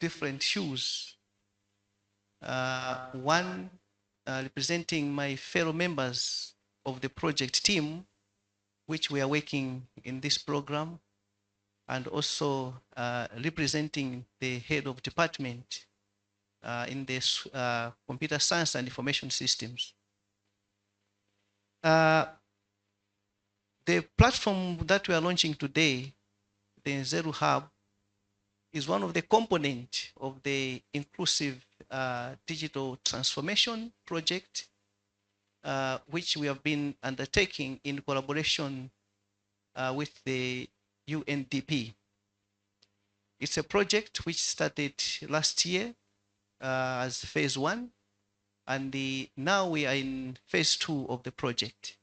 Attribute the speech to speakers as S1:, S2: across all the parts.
S1: different shoes. One representing my fellow members of the project team, which we are working in this program, and also representing the head of department in this computer science and information systems. The platform that we are launching today, the Nzeru Hub, is one of the components of the inclusive digital transformation project, which we have been undertaking in collaboration with the UNDP. It's a project which started last year as phase 1, and now we are in phase 2 of the project.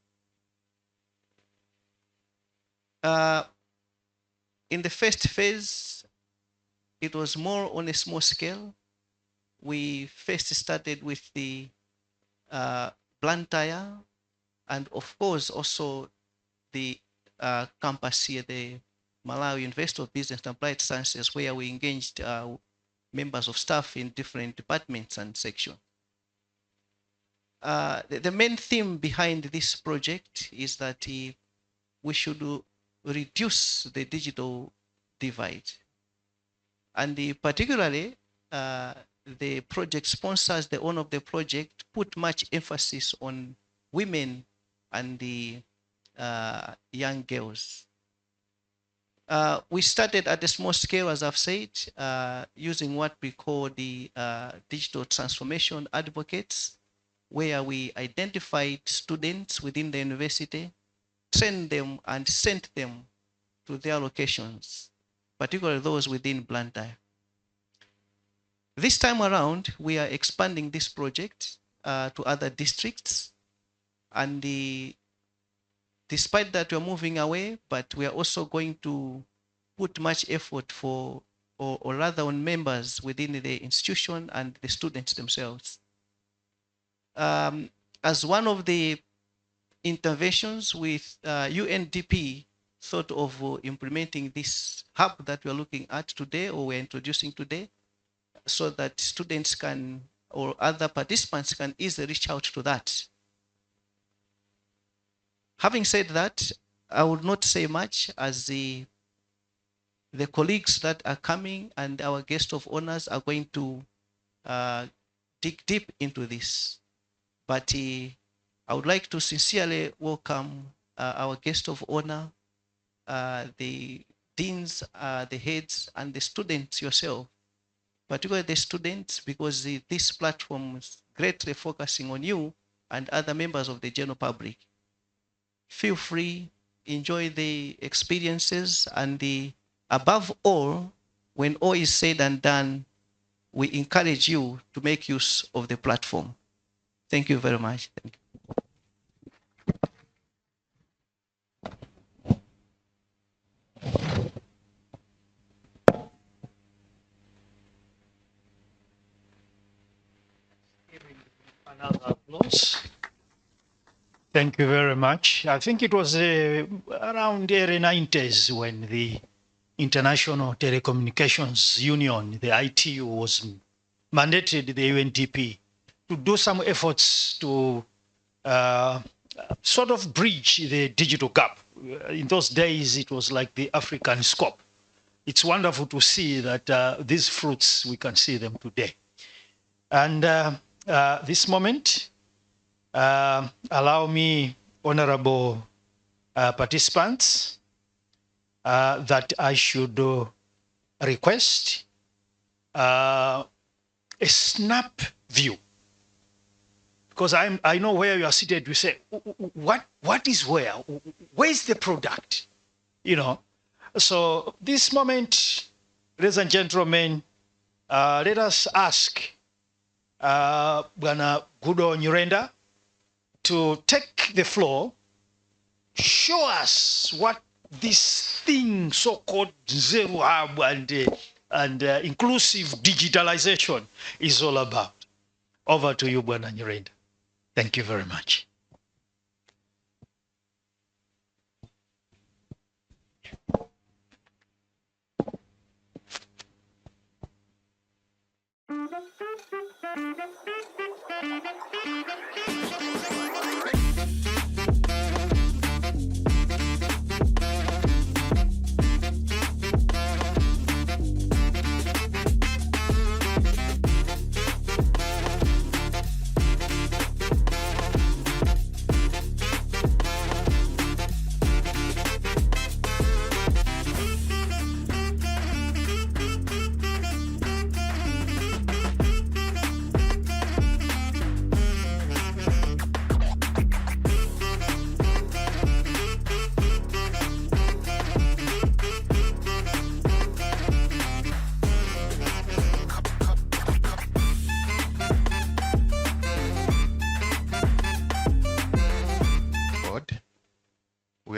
S1: In the first phase, it was more on a small scale. We first started with the Blantyre, and of course also the campus here, the Malawi University of Business and Applied Sciences, where we engaged members of staff in different departments and sections. The main theme behind this project is that we should reduce the digital divide. And particularly, the project sponsors, the owner of the project, put much emphasis on women and the young girls. We started at a small scale, as I've said, using what we call the digital transformation advocates, where we identified students within the university, trained them, and sent them to their locations, particularly those within Blantyre. This time around, we are expanding this project to other districts, and despite that, we're moving away, but we are also going to put much effort for, or rather on members within the institution and the students themselves. As one of the interventions with UNDP thought of implementing this hub that we're looking at today, or we're introducing today, so that students can, or other participants can easily reach out to that. Having said that, I would not say much, as the colleagues that are coming and our guest of honors are going to dig deep into this. But I would like to sincerely welcome our guest of honor, the deans, the heads, and the students yourself, particularly the students, because this platform is greatly focusing on you and other members of the general public. Feel free, enjoy the experiences, and above all, when all is said and done, we encourage you to make use of the platform. Thank you very much. Thank you.
S2: Another applause. Thank you very much. I think it was around the early 90s when the International Telecommunications Union, the ITU, was mandated the UNDP to do some efforts to sort of bridge the digital gap. In those days, it was like the African scope. It's wonderful to see that these fruits, we can see them today. And this moment, allow me, honorable participants, that I should request a snap view. Because I know where you are seated, you say, what is where? Where is the product? You know, so this moment, ladies and gentlemen, let us ask Bwana Gudo Nyirenda to take the floor, show us what this thing so-called Nzeru Hub and inclusive digitalization is all about. Over to you, Bwana Nyirenda. Thank you very much.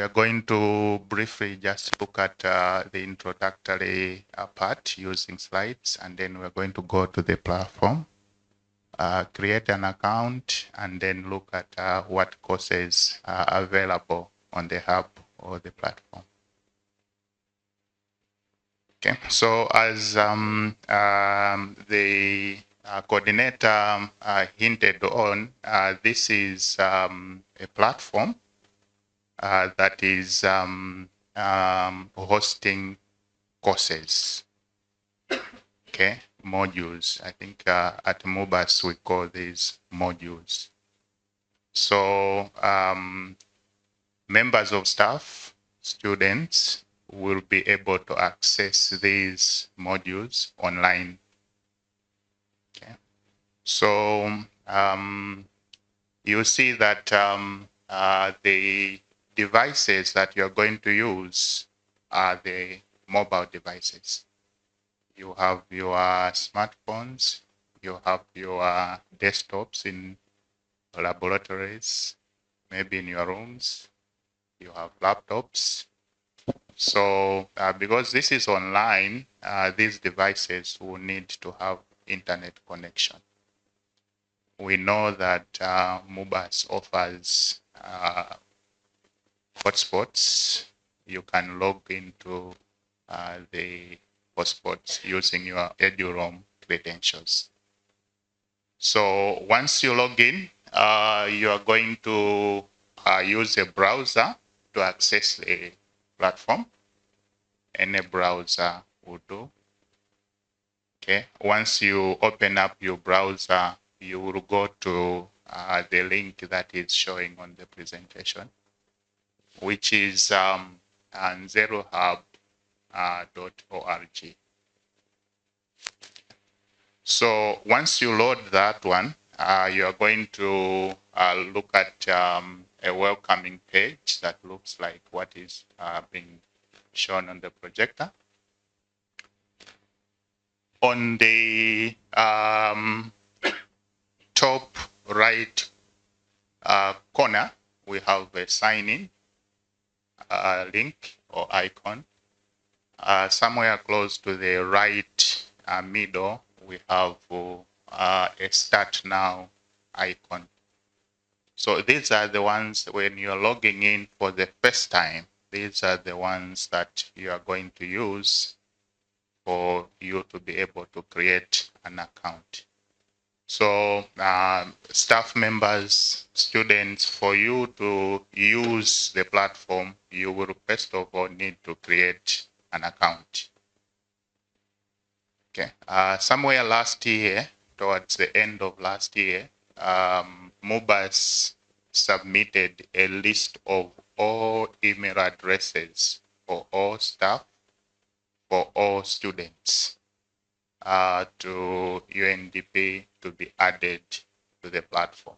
S3: are going to briefly just look at the introductory part using slides, and then we're going to go to the platform, create an account, and then look at what courses are available on the hub or the platform. Okay, so as the coordinator hinted on, this is a platform that is hosting courses, okay, modules. I think at MUBAS we call these modules. So members of staff, students will be able to access these modules online. Okay. So you see that the devices that you're going to use are the mobile devices. You have your smartphones, you have your desktops in laboratories, maybe in your rooms, you have laptops. So because this is online, these devices will need to have internet connection. We know that MUBAS offers hotspots. You can log into the hotspots using your EduRoam credentials. So once you log in, you are going to use a browser to access the platform. Any browser will do. Okay. Once you open up your browser, you will go to the link that is showing on the presentation, which is nzeruhub.org. So once you load that one, you are going to look at a welcoming page that looks like what is being shown on the projector. On the top right corner, we have a sign-in link or icon. Somewhere close to the right middle, we have a Start Now icon. So these are the ones when you're logging in for the first time, these are the ones that you are going to use for you to be able to create an account. So staff members, students, for you to use the platform, you will first of all need to create an account. Okay. Somewhere last year, towards the end of last year, MUBAS submitted a list of all email addresses for all staff, for all students to UNDP to be added to the platform.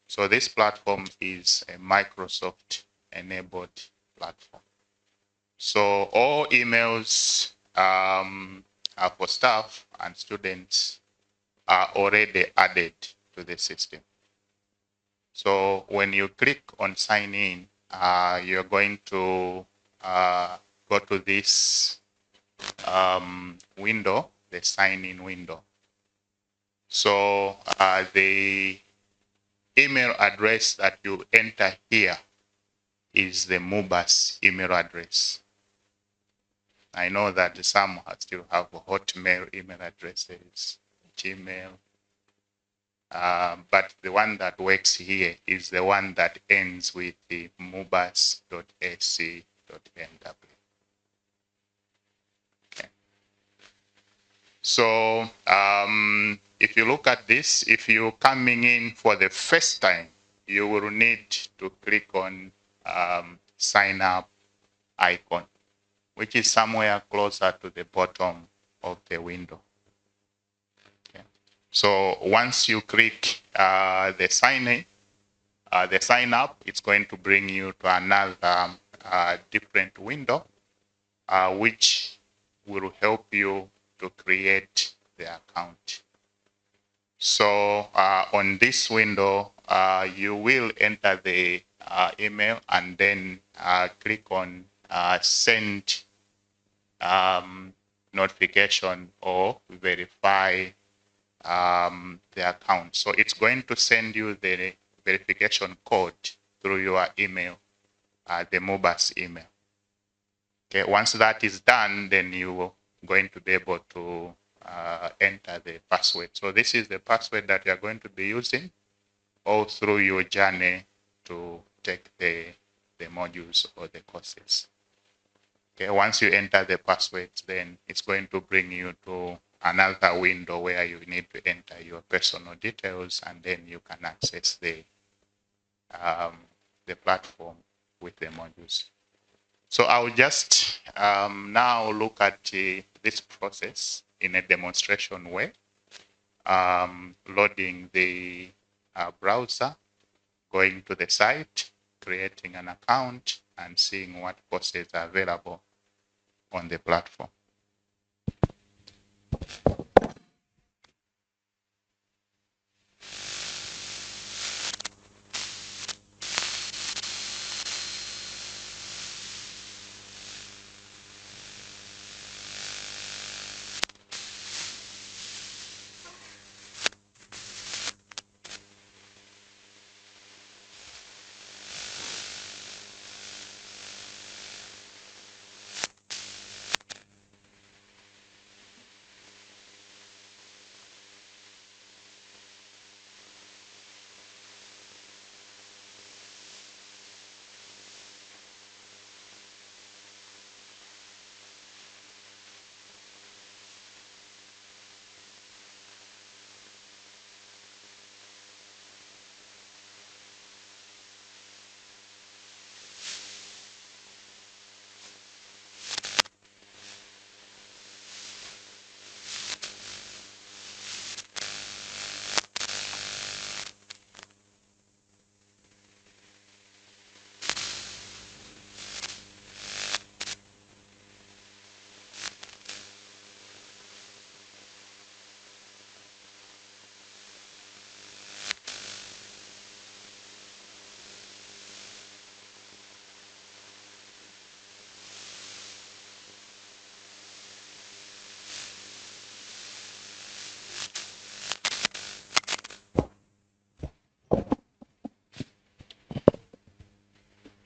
S3: So this platform is a Microsoft-enabled platform. So all emails for staff and students are already added to the system. So when you click on sign in, you're going to go to this window, the sign in window. So the email address that you enter here is the MUBAS email address. I know that some still have Hotmail email addresses, Gmail, but the one that works here is the one that ends with the mubas.ac.nw. Okay. So if you look at this, if you're coming in for the first time, you will need to click on sign up icon, which is somewhere closer to the bottom of the window. Okay. So once you click the sign in, the sign up, it's going to bring you to another different window, which will help you to create the account. So on this window, you will enter the email, and then click on send notification or verify the account. So it's going to send you the verification code through your email, the MUBAS email. Okay, once that is done, then you're going to be able to enter the password. So this is the password that you're going to be using all through your journey to take the modules or the courses. Okay, once you enter the passwords, then it's going to bring you to another window where you need to enter your personal details, and then you can access the platform with the modules. So I'll just now look at this process in a demonstration way, loading the browser, going to the site, creating an account, and seeing what courses are available on the platform.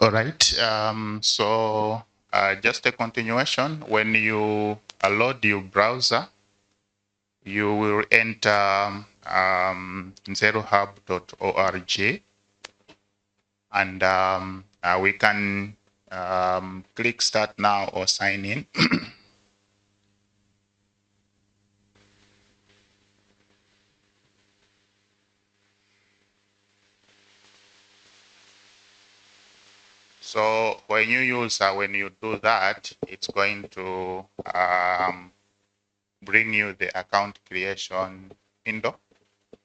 S3: All right. So just a continuation. When you load your browser, you will enter nzeruhub.org, and we can click start now or sign in. So when you do that, it's going to bring you the account creation window.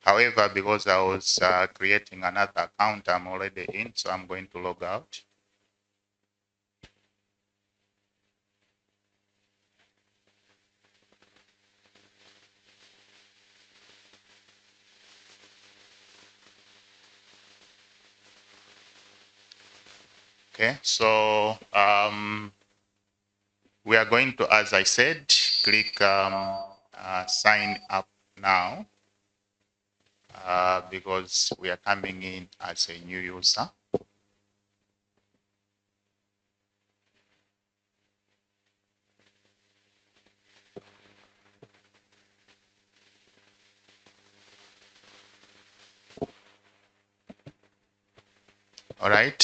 S3: However, because I was creating another account, I'm already in, so I'm going to log out. Okay, so we are going to, as I said, click sign up now because we are coming in as a new user. All right.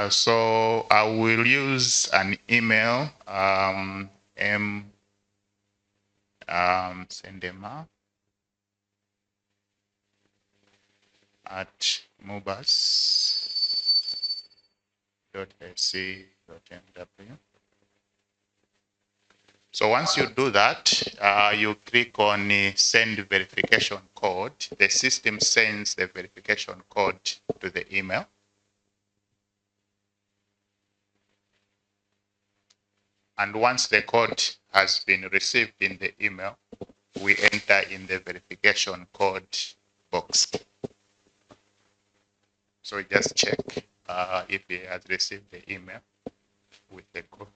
S3: So I will use an email, sendema at MUBAS. .ac.mw. So once you do that, you click on send verification code. The system sends the verification code to the email. And once the code has been received in the email, we enter in the verification code box. So we just check if he has received the email with the code.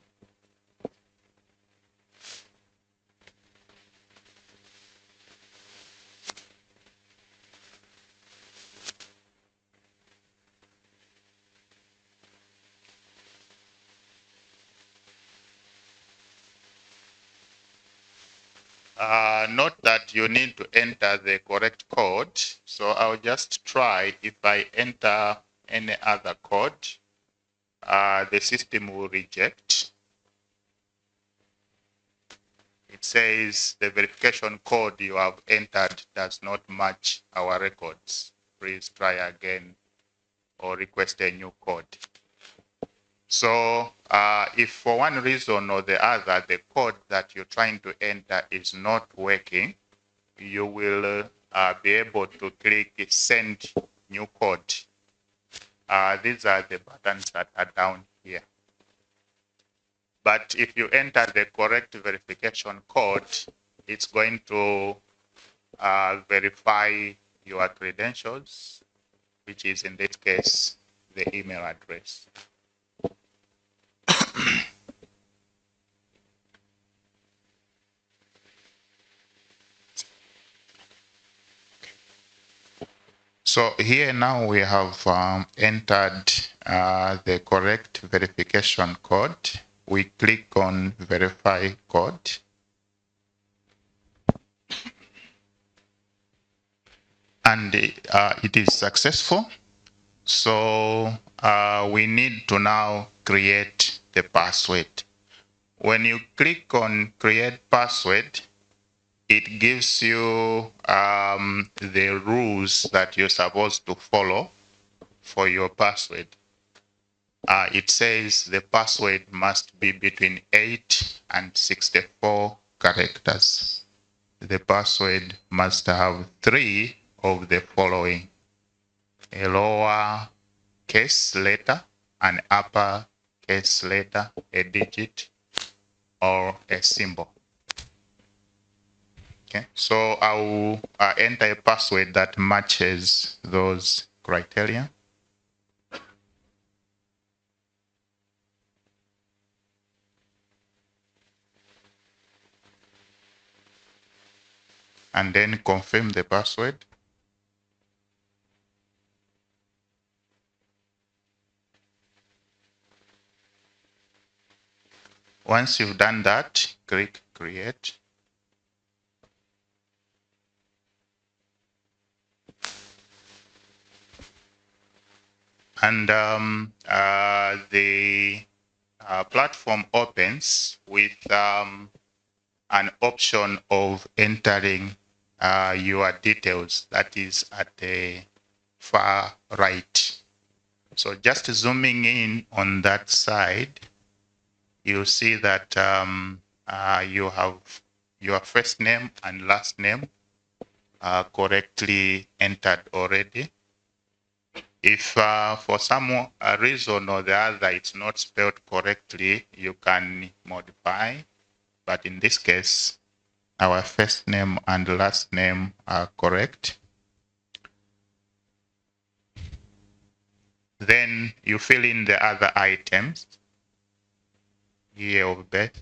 S3: Note that you need to enter the correct code. So I'll just try. If I enter any other code, the system will reject. It says the verification code you have entered does not match our records. Please try again or request a new code. So if for one reason or the other, the code that you're trying to enter is not working, you will be able to click send new code. These are the buttons that are down here. But if you enter the correct verification code, it's going to verify your credentials, which is in this case, the email address. So here now we have entered the correct verification code. We click on verify code. And it is successful. So we need to now create the password. When you click on create password, it gives you the rules that you're supposed to follow for your password. It says the password must be between 8 and 64 characters. The password must have 3 of the following: a lower case letter, an upper case letter, a digit, or a symbol. Okay, so I will enter a password that matches those criteria. And then confirm the password. Once you've done that, click create. And the platform opens with an option of entering your details, that is at the far right. So just zooming in on that side, you'll see that you have your first name and last name correctly entered already. If for some reason or the other it's not spelled correctly, you can modify. But in this case, our first name and last name are correct. Then you fill in the other items: year of birth.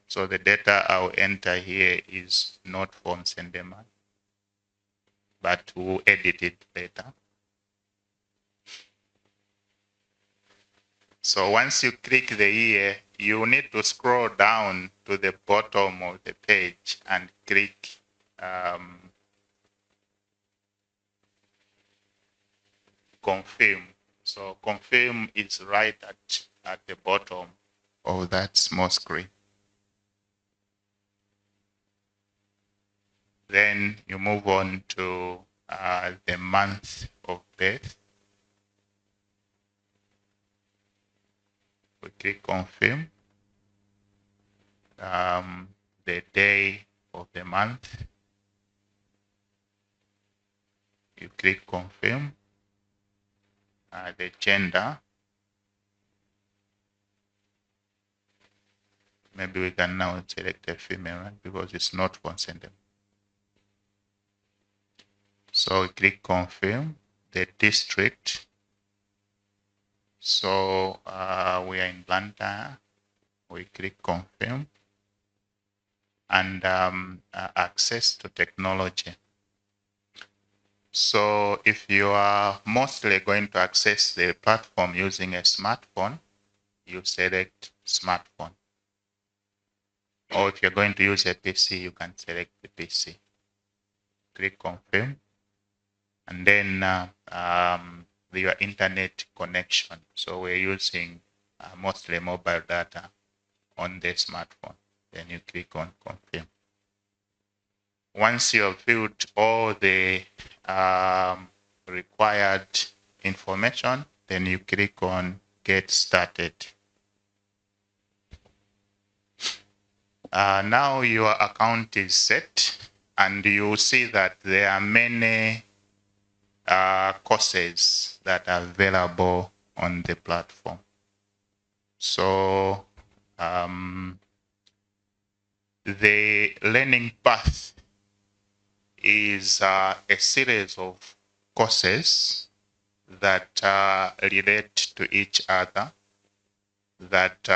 S3: So the data I'll enter here is not from Sendema, but we'll edit it later. So once you click the year, you need to scroll down to the bottom of the page and click confirm. So confirm is right at the bottom of that small screen. Then you move on to the month of birth. We click confirm. The day of the month. You click confirm. The gender. Maybe we can now select a female, right? Because it's not consented. So we click confirm. The district. So we are in Blantyre. We click confirm. And access to technology. So if you are mostly going to access the platform using a smartphone, you select smartphone. Or if you're going to use a PC, you can select the PC. Click confirm. And then your internet connection. So we're using mostly mobile data on the smartphone. Then you click on confirm. Once you have filled all the required information, then you click on get started. Now your account is set, and you see that there are many courses that are available on the platform. So the learning path is a series of courses that relate to each other that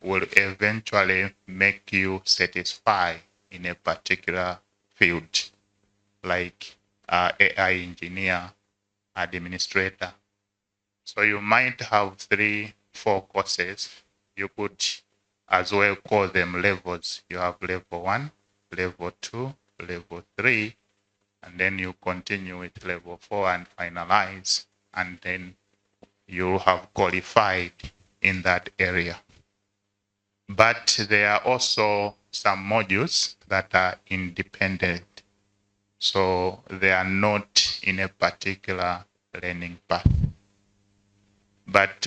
S3: will eventually make you satisfy in a particular field, like AI engineer, administrator. So you might have 3, 4 courses. You could as well call them levels. You have level 1, level 2, level 3, and then you continue with level 4 and finalize, and then you have qualified in that area. But there are also some modules that are independent. So they are not in a particular learning path. But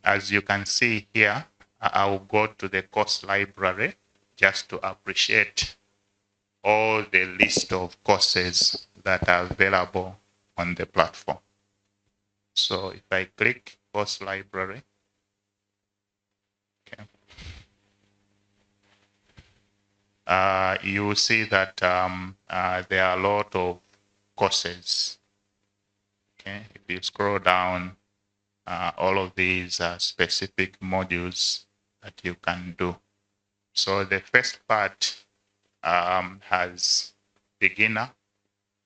S3: as you can see here, I will go to the course library just to appreciate all the list of courses that are available on the platform. So if I click course library, okay, you will see that there are a lot of courses. Okay, if you scroll down, all of these are specific modules that you can do. So the first part has beginner,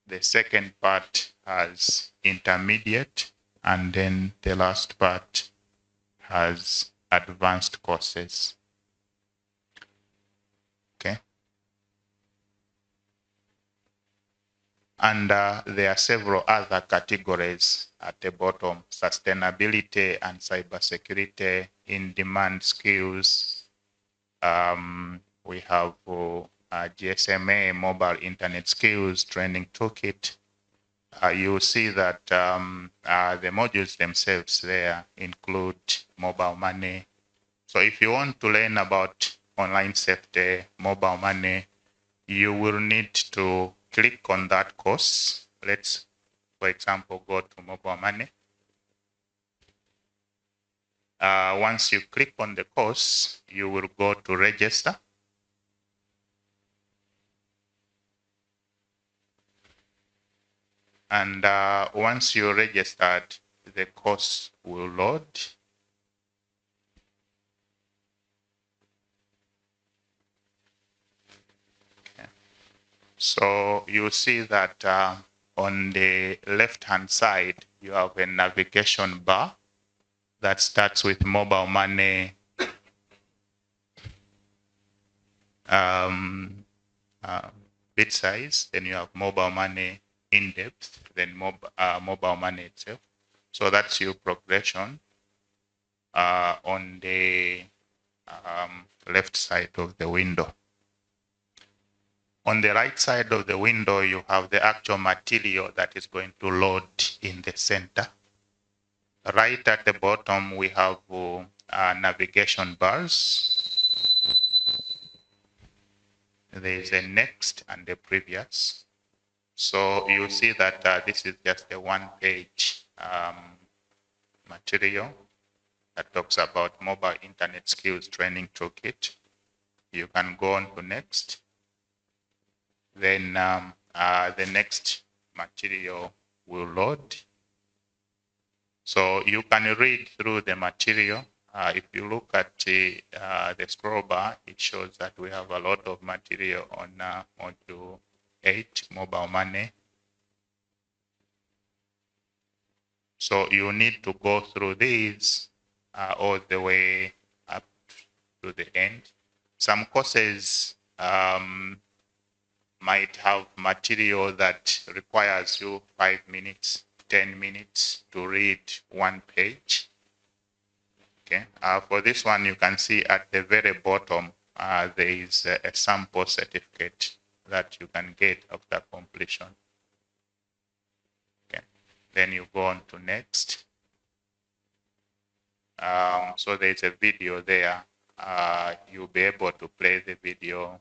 S3: the second part has intermediate, and then the last part has advanced courses. Okay. And there are several other categories at the bottom: sustainability and cybersecurity, in-demand skills. We have GSMA, mobile internet skills training toolkit. You see that the modules themselves there include mobile money. So if you want to learn about online safety, mobile money, you will need to click on that course. Let's, for example, go to mobile money. Once you click on the course, you will go to register. And once you're registered, the course will load. Okay. So you see that on the left-hand side, you have a navigation bar that starts with mobile money, bit size, then you have mobile money in depth, then mobile money itself. So that's your progression on the left side of the window. On the right side of the window, you have the actual material that is going to load in the center. Right at the bottom, we have navigation bars. There is a next and a previous. So you see that this is just a one-page material that talks about mobile internet skills training toolkit. You can go on to next. Then the next material will load. So you can read through the material. If you look at the scroll bar, it shows that we have a lot of material on module 8, mobile money. So you need to go through these all the way up to the end. Some courses might have material that requires you 5 minutes, 10 minutes to read one page. Okay. For this one, you can see at the very bottom, there is a sample certificate that you can get after completion. Okay. Then you go on to next. So there's a video there. You'll be able to play the video.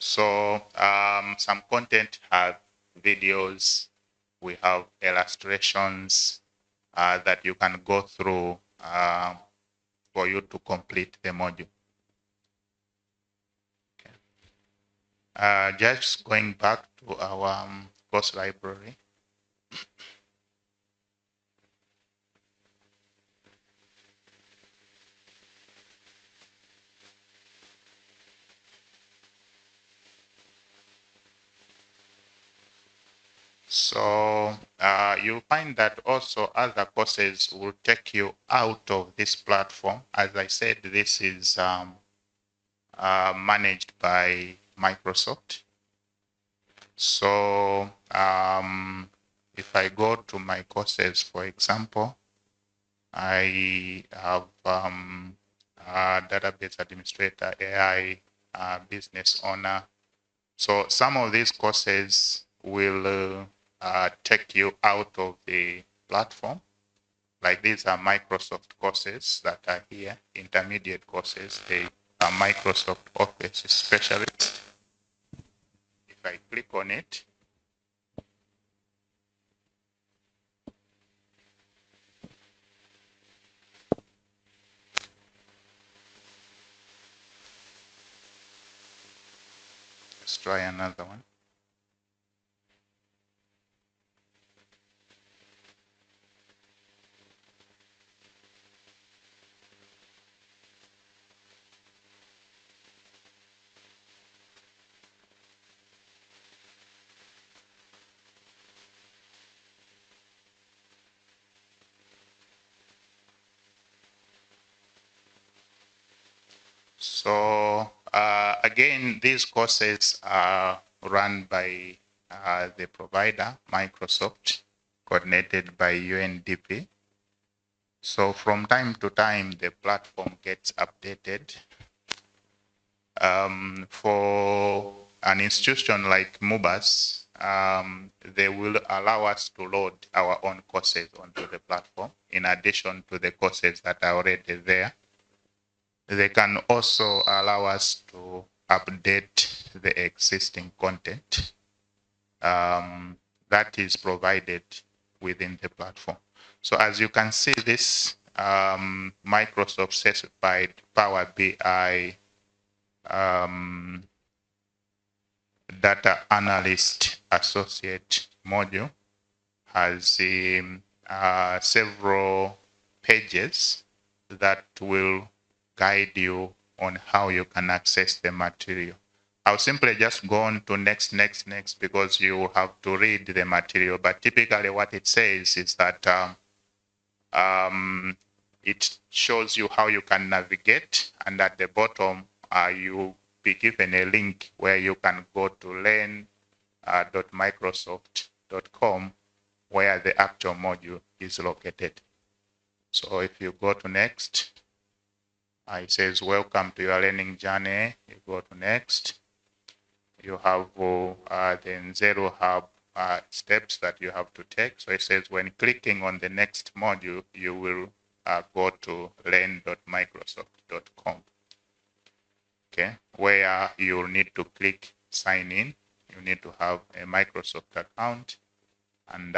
S3: So some content have videos. We have illustrations that you can go through for you to complete the module. Okay. Just going back to our course library. So you'll find that also other courses will take you out of this platform. As I said, this is managed by Microsoft. So if I go to my courses, for example, I have database administrator, AI business owner. So some of these courses will take you out of the platform. Like these are Microsoft courses that are here, intermediate courses. They are Microsoft Office specialists. If I click on it, let's try another one. So again, these courses are run by the provider, Microsoft, coordinated by UNDP. So from time to time, the platform gets updated. For an institution like MUBAS, they will allow us to load our own courses onto the platform, in addition to the courses that are already there. They can also allow us to update the existing content that is provided within the platform. So as you can see, this Microsoft certified Power BI data analyst associate module has several pages that will guide you on how you can access the material. I'll simply just go on to next because you have to read the material. But typically what it says is that it shows you how you can navigate, and at the bottom you'll be given a link where you can go to learn.microsoft.com where the actual module is located. So if you go to next, It says, welcome to your learning journey. You go to next. You have the Nzeru Hub steps that you have to take. So it says when clicking on the next module, you will go to learn.microsoft.com. Okay, where you'll need to click sign in. You need to have a Microsoft account, and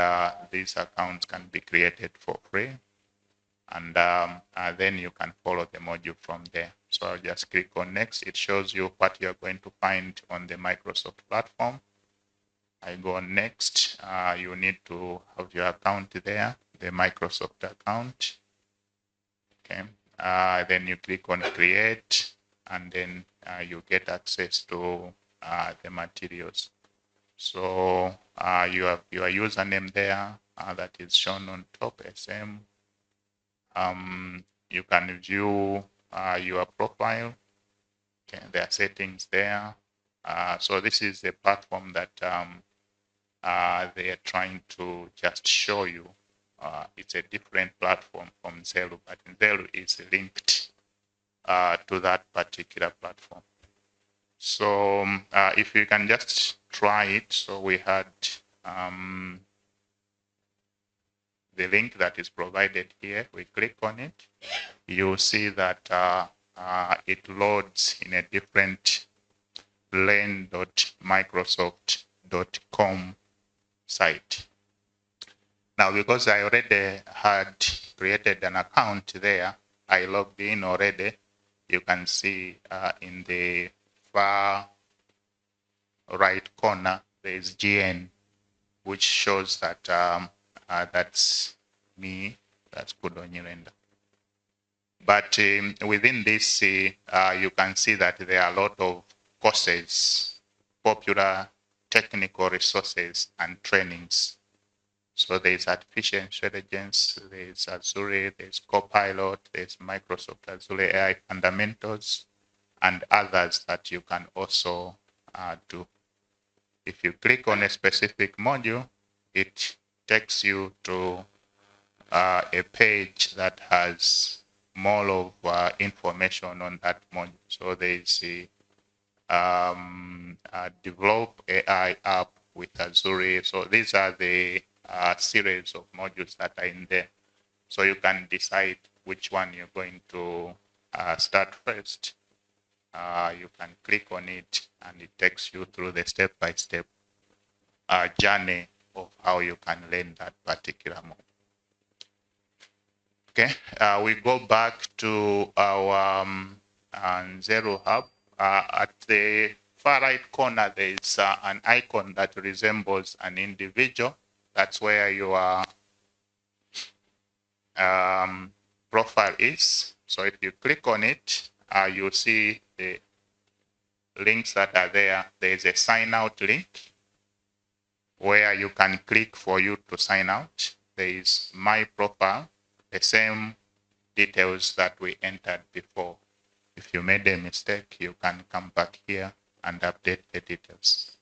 S3: these accounts can be created for free. And then you can follow the module from there. So I'll just click on next. It shows you what you're going to find on the Microsoft platform. I go on next. You need to have your account there, the Microsoft account. Okay. Then you click on create, and then you get access to the materials. So you have your username there that is shown on top, SM. You can view your profile. Okay, there are settings there. So this is the platform that they are trying to just show you. It's a different platform from Nzeru, but Nzeru is linked to that particular platform. So if you can just try it. So we had the link that is provided here. We click on it. You'll see that it loads in a different learn.microsoft.com site. Now, because I already had created an account there, I logged in already. You can see in the far right corner, there's GN, which shows that that's me, that's Kudonyirenda. But within this, you can see that there are a lot of courses, popular technical resources and trainings. So there's artificial intelligence, there's Azure, there's Copilot, there's Microsoft Azure AI fundamentals, and others that you can also do. If you click on a specific module, it takes you to a page that has more of information on that module. So there's a develop AI app with Azure. So these are the series of modules that are in there. So you can decide which one you're going to start first. You can click on it, and it takes you through the step-by-step journey of how you can learn that particular module. Okay, we go back to our Nzeru Hub. At the far right corner, there is an icon that resembles an individual. That's where your profile is. So if you click on it, you'll see the links that are there. There is a sign out link where you can click for you to sign out. There is my profile, the same details that we entered before. If you made a mistake, you can come back here and update the details.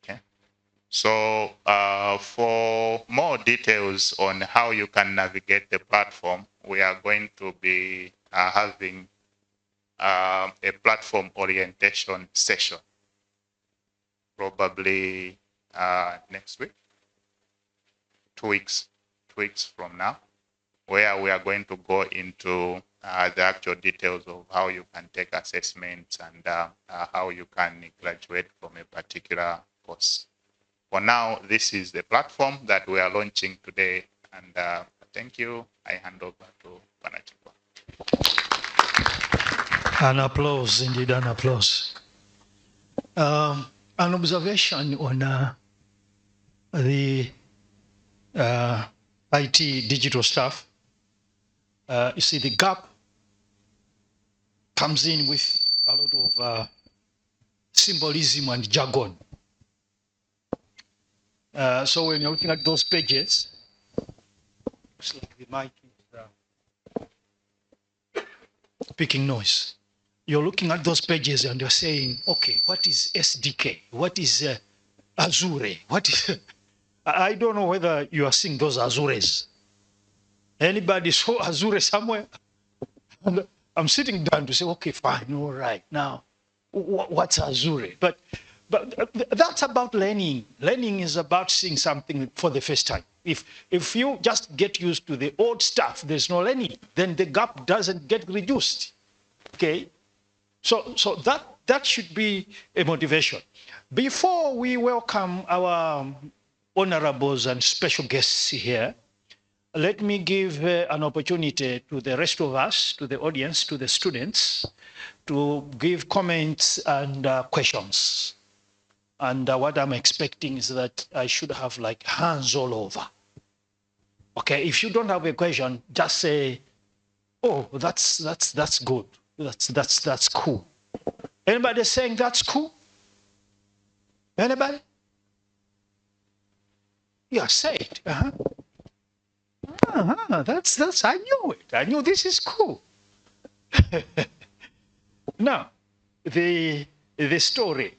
S3: Okay. So for more details on how you can navigate the platform, we are going to be having a platform orientation session, probably next week, 2 weeks from now, where we are going to go into the actual details of how you can take assessments and how you can graduate from a particular course. For now, this is the platform that we are launching today, and thank you. I hand over to Panachikwa.
S2: An applause, indeed an applause. An observation on the IT digital stuff. You see, the gap comes in with a lot of symbolism and jargon. So when you're looking at those pages, looks like the mic is picking noise. You're looking at those pages and you're saying, okay, what is SDK? What is Azure? What is I don't know whether you are seeing those Azures. Anybody saw Azure somewhere? And I'm sitting down to say, okay, fine, all right. Now, what's Azure? But that's about learning. Learning is about seeing something for the first time. If you just get used to the old stuff, there's no learning. Then the gap doesn't get reduced. Okay, so that should be a motivation. Before we welcome our honorables and special guests here, let me give an opportunity to the rest of us, to the audience, to the students, to give comments and questions. And what I'm expecting is that I should have like hands all over. Okay, if you don't have a question, just say, "Oh, that's good. That's cool." Anybody saying that's cool? Anybody? Yeah, say it. That's. I knew it. I knew this is cool. Now, the story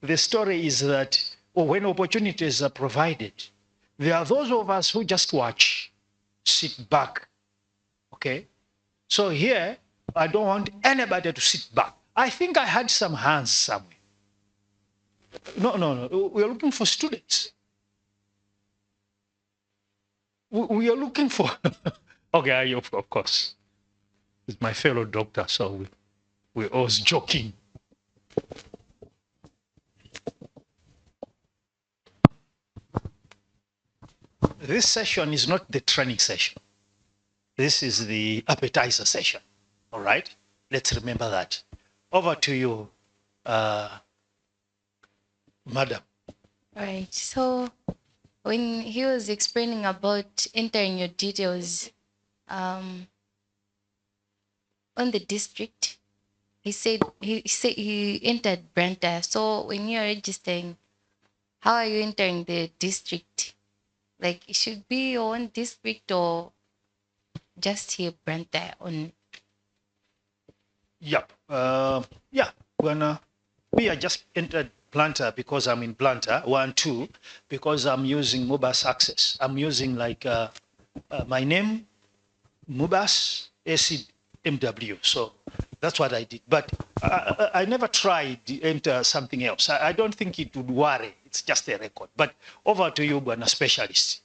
S2: is that when opportunities are provided, there are those of us who just watch, sit back. Okay, so here I don't want anybody to sit back. I think I had some hands somewhere. No. We are looking for students. We are looking for. Okay, of course, it's my fellow doctor, so we're always joking. This session is not the training session. This is the appetizer session. All right? Let's remember that. Over to you, madam.
S4: All right. So when he was explaining about entering your details on the district, he said he entered Blantyre. So when you're registering, how are you entering the district? Like it should be your own district or just here Blantyre on.
S2: Yep. Yeah. When we are just entered Blantyre because I'm in Blantyre, 1, 2, because I'm using MUBAS access. I'm using like my name, MUBAS, acid MW. So that's what I did. But I never tried to enter something else. I don't think it would worry. It's just a record. But over to you, Bwana specialist.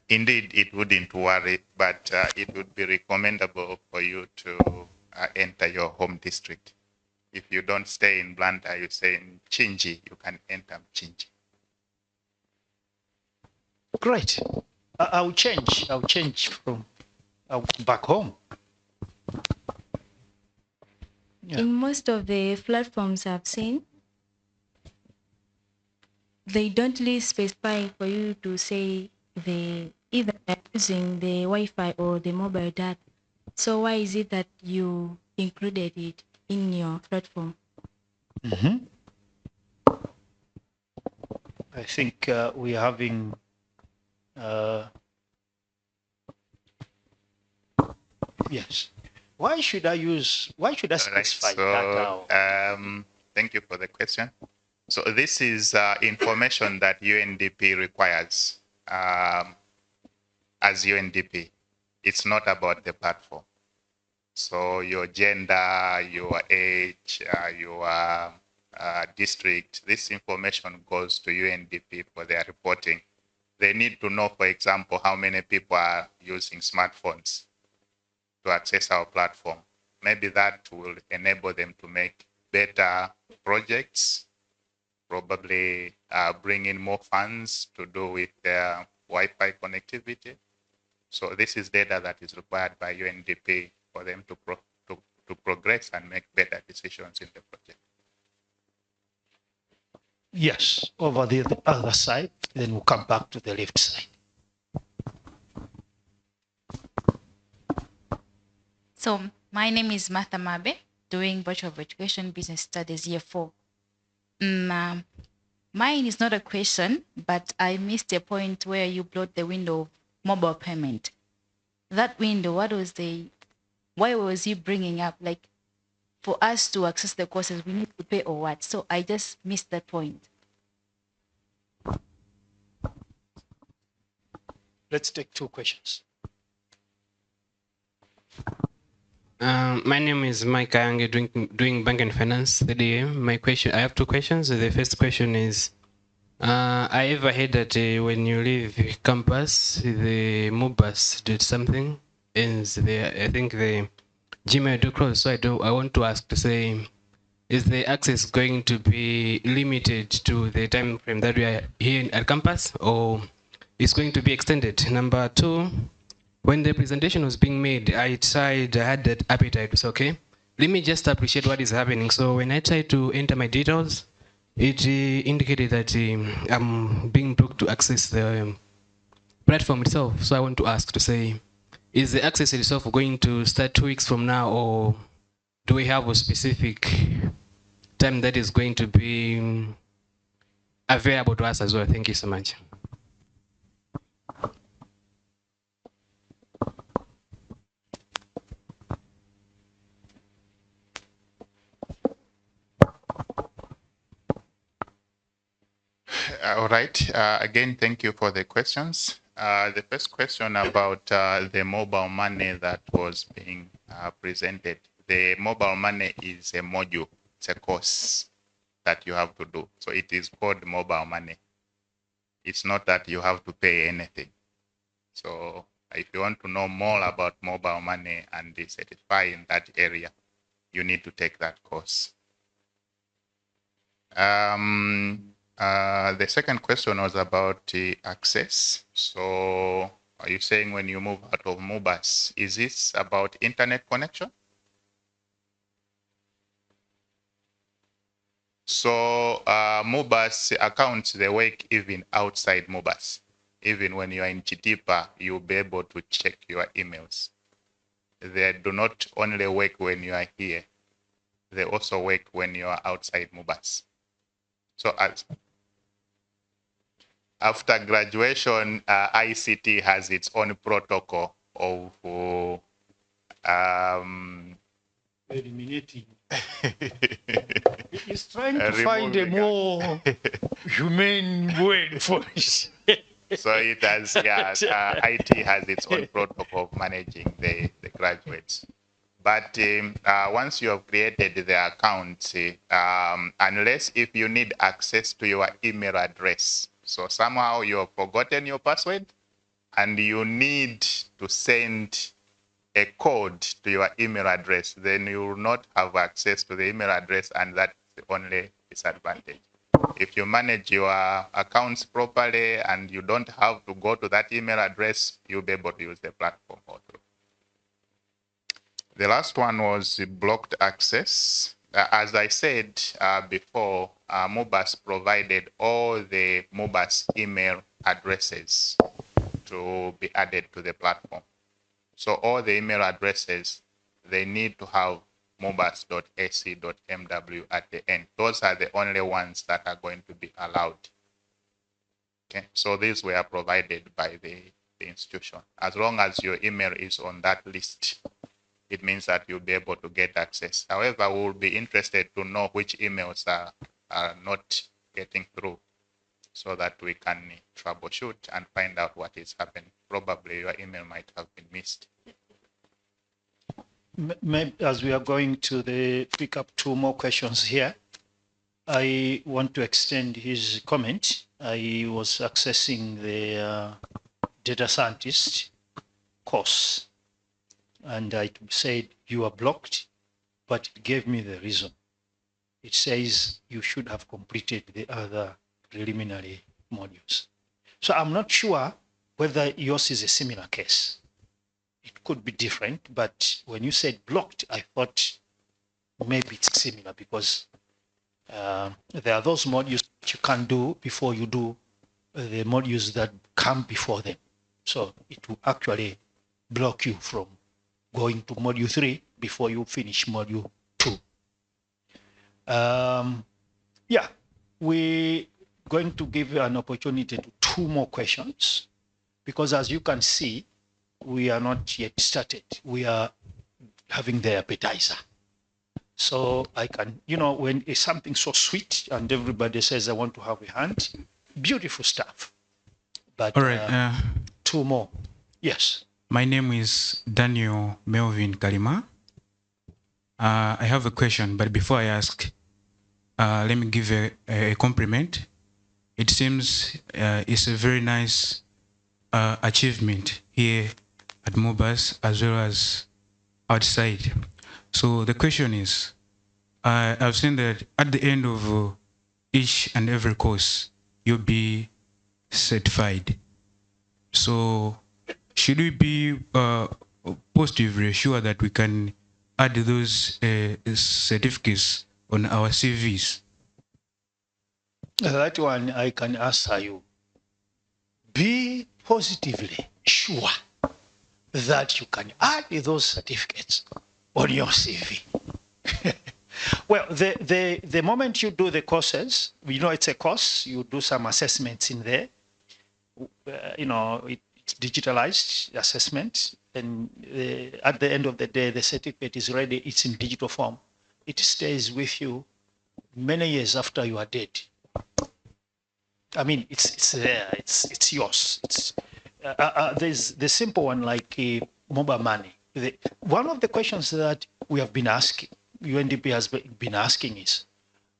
S3: Indeed, it wouldn't worry, but it would be recommendable for you to enter your home district. If you don't stay in Blantyre, you stay in Chinji, you can enter Chinji.
S2: Great. I'll change. I'll change from back home. Yeah.
S5: In most of the platforms I've seen, they don't really specify for you to say either using the Wi-Fi or the mobile data. So why is it that you included it in your platform?
S2: Mm-hmm. I think we're having yes. Why should I specify
S3: that? Thank you for the question. So this is information that UNDP requires as UNDP. It's not about the platform. So your gender, your age, your district, this information goes to UNDP for their reporting. They need to know, for example, how many people are using smartphones to access our platform. Maybe that will enable them to make better projects, probably bring in more funds to do with their Wi-Fi connectivity. So this is data that is required by UNDP for them to progress and make better decisions in the project.
S2: Yes, over the other side, then we'll come back to the left side.
S4: So my name is Martha Mabe, doing Bachelor of Education Business Studies Year 4. Mine is not a question, but I missed a point where you brought the window of mobile payment. That window, why was you bringing up, like, for us to access the courses, we need to pay or what? So I just missed that point.
S2: Let's take two questions.
S6: My name is Mike Ayange, doing bank and finance CDA. My question, I have two questions. The first question is, I ever heard that when you leave campus, the MUBAS did something, and I think the Gmail do close. So I want to ask to say, is the access going to be limited to the time frame that we are here at campus, or is going to be extended? Number two, when the presentation was being made, I had that appetite. So, okay, let me just appreciate what is happening. So when I tried to enter my details, it indicated that I'm being blocked to access the platform itself. So I want to ask to say, is the access itself going to start 2 weeks from now, or do we have a specific time that is going to be available to us as well? Thank you so much.
S3: All right. Again, thank you for the questions. The first question about the mobile money that was being presented. The mobile money is a module. It's a course that you have to do. So it is called mobile money. It's not that you have to pay anything. So if you want to know more about mobile money and be certified in that area, you need to take that course. The second question was about the access. So are you saying when you move out of MUBAS, is this about internet connection? So MUBAS accounts, they work even outside MUBAS. Even when you are in Chitipa, you'll be able to check your emails. They do not only work when you are here, they also work when you are outside MUBAS. So after graduation, ICT has its own protocol of
S2: eliminating. He's trying to find a more humane word for it.
S3: So it has, yeah, IT has its own protocol of managing the graduates. But once you have created the account, unless if you need access to your email address, so somehow you have forgotten your password and you need to send a code to your email address, then you will not have access to the email address, and that's the only disadvantage. If you manage your accounts properly and you don't have to go to that email address, you'll be able to use the platform also. The last one was blocked access. As I said before, MUBAS provided all the MUBAS email addresses to be added to the platform. So all the email addresses, they need to have mubas.ac.mw at the end. Those are the only ones that are going to be allowed. Okay, so these were provided by the institution. As long as your email is on that list, it means that you'll be able to get access. However, we'll be interested to know which emails are not getting through so that we can troubleshoot and find out what is happening. Probably your email might have been missed.
S2: Maybe as we are going to pick up two more questions here, I want to extend his comment. I was accessing the data scientist course, and I said you are blocked, but it gave me the reason. It says you should have completed the other preliminary modules. So I'm not sure whether yours is a similar case. It could be different, but when you said blocked, I thought maybe it's similar because there are those modules that you can do before you do the modules that come before them. So it will actually block you from going to module 3 before you finish module 2. Yeah, we're going to give an opportunity to 2 more questions because as you can see, we are not yet started. We are having the appetizer. So I can, when it's something so sweet and everybody says, I want to have a hand, beautiful stuff. But
S7: all right.
S2: two more. Yes.
S7: My name is Daniel Melvin Kalima. I have a question, but before I ask, let me give a compliment. It seems it's a very nice achievement here at MUBAS as well as outside. So the question is, I've seen that at the end of each and every course, you'll be certified. So should we be positively sure that we can add those certificates on our CVs?
S2: That one I can answer you. Be positively sure that you can add those certificates on your CV. Well, the moment you do the courses, it's a course, you do some assessments in there. It's digitalized assessment, and at the end of the day, the certificate is ready. It's in digital form. It stays with you many years after you are dead. I mean, it's there. It's yours. There's the simple one like mobile money. One of the questions that we have been asking, UNDP has been asking, is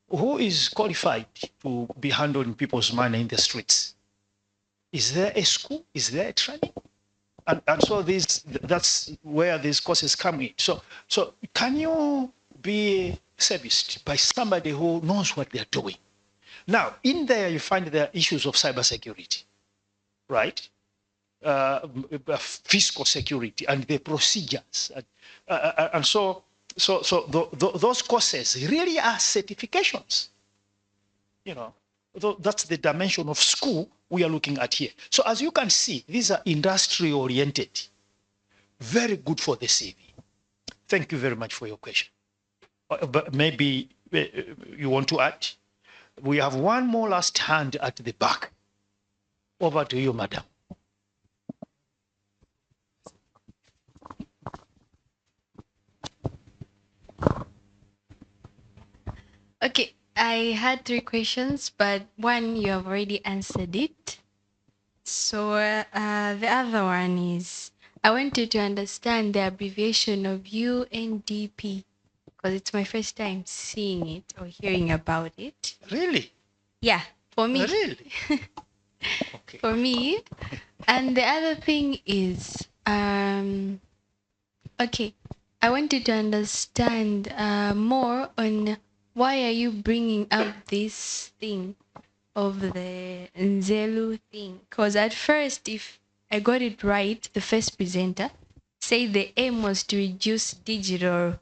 S2: who is qualified to be handling people's money in the streets? Is there a school? Is there a training? And so that's where these courses come in. So can you be serviced by somebody who knows what they're doing? Now, in there, you find there are issues of cybersecurity, right? Fiscal security and the procedures. And so those courses really are certifications. That's the dimension of school we are looking at here. So as you can see, these are industry oriented. Very good for the CV. Thank you very much for your question. But maybe you want to add? We have one more last hand at the back. Over to you, madam.
S5: Okay, I had 3 questions, but one you have already answered it. So the other one is, I wanted to understand the abbreviation of UNDP, because it's my first time seeing it or hearing about it.
S2: Really?
S5: Yeah, for me.
S2: Really? Okay.
S5: For me. And the other thing is, okay, I wanted to understand more on why are you bringing up this thing of the Nzeru thing? Because at first, if I got it right, the first presenter said the aim was to reduce digital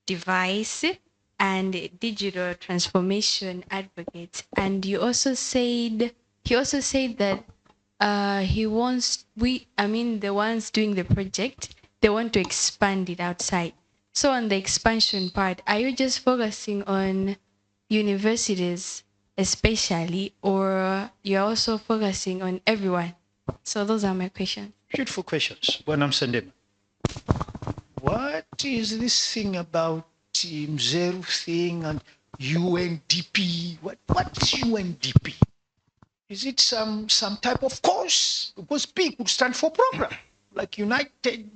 S5: device and digital transformation advocates. And he also said that the ones doing the project, they want to expand it outside. So on the expansion part, are you just focusing on universities especially, or you're also focusing on everyone? So those are my questions.
S2: Beautiful questions. Bwana Msendema. What is this thing about Nzeru thing and UNDP? What's UNDP? Is it some type of course? Because P could stand for program, like United,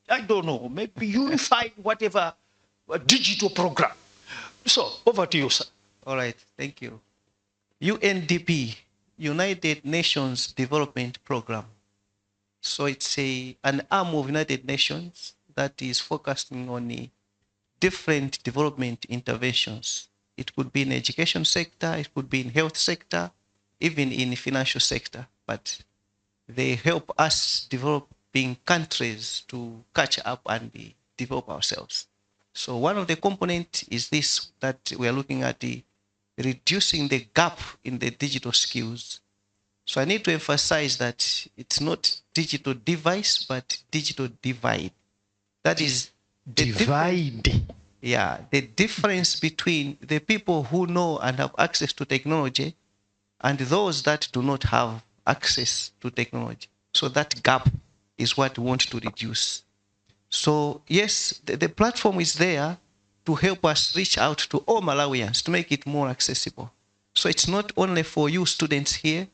S2: I don't know, maybe unified, whatever, a digital program. So over to you, sir.
S1: All right, thank you. UNDP, United Nations Development Program. So it's an arm of United Nations that is focusing on different development interventions. It could be in education sector, it could be in health sector, even in the financial sector, but they help us developing countries to catch up and develop ourselves. So one of the components is this, that we are looking at reducing the gap in the digital skills. So I need to emphasize that it's not digital device, but digital divide. That is the
S2: divide.
S1: Yeah, the difference between the people who know and have access to technology and those that do not have access to technology. So that gap is what we want to reduce. So yes, the platform is there to help us reach out to all Malawians to make it more accessible. So it's not only for you students here,